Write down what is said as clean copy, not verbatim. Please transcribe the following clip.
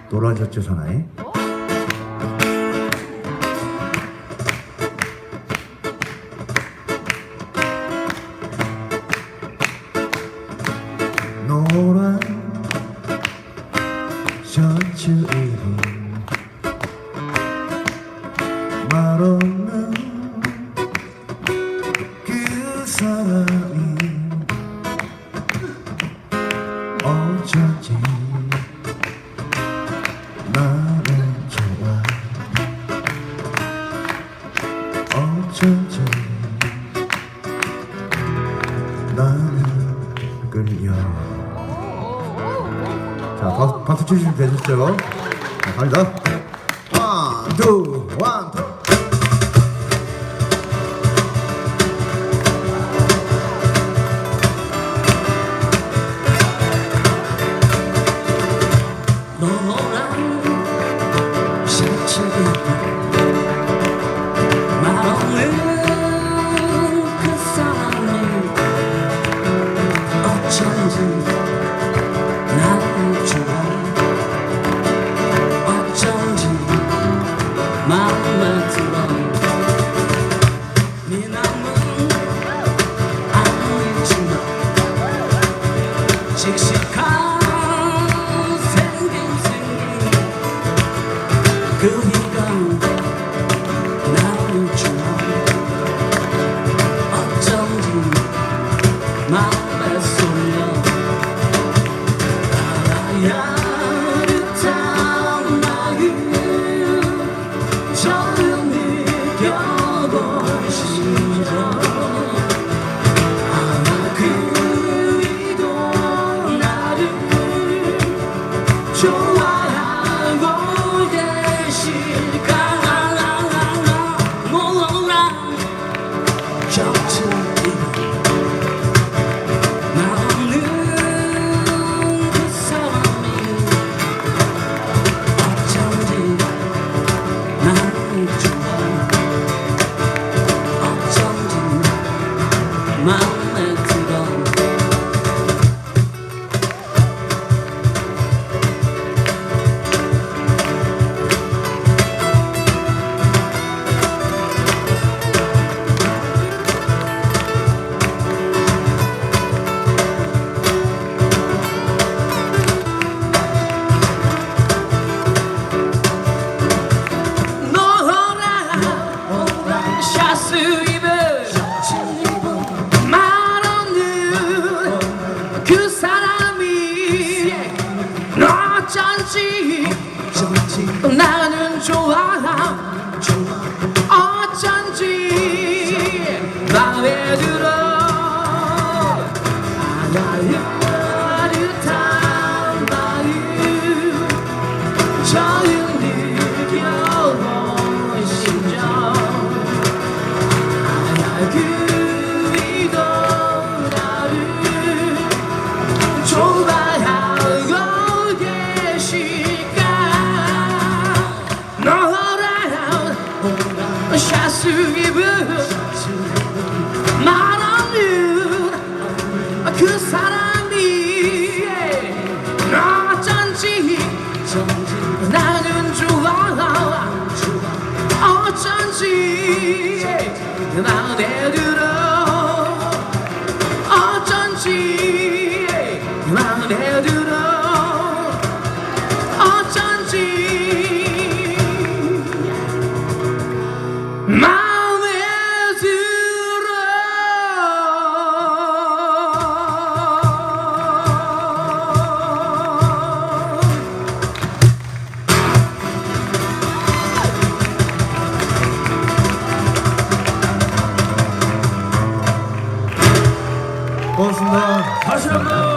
놀라셨죠, 사나이? 노란 셔츠 입은 말없는 그 사람이 어쩐지 나는 좋아. 어쩐지 나는 끌려. 자, 박수 치시면 되셨죠? 자, 갑니다. 원, 투, 원, 투. 노란 셔츠 입은 말없는 그 사람이 어쩐지 나를 좋아. 어쩐지 마음에 들어. 네 남은 아니지만 씩씩한 그이가 나를 좋아. 어쩐지 마음에 쏠려. 알아야 듯한 마음 처음 느껴본 심정. 아마 그이도 나를 좋아하고 셔츠 입은 말없는 그 사람이 어쩐지 나를 좋아. 어쩐지 마음에 들어. 셔츠 입은 말없는 그 사람이 어쩐지 나는 좋아. 어쩐지 맘에 들어. 알아야 듯한 마음 처음 느껴본 심정. 그이도 나를 좋아하고 계실까. 노란 셔츠 입은 말없는 그 사람이 어쩐지 나는 좋아. 어쩐지 맘에 들어. 어쩐지 맘에 들어. 어쩐지 맘에 들어. 고맙습니다. 다시 한번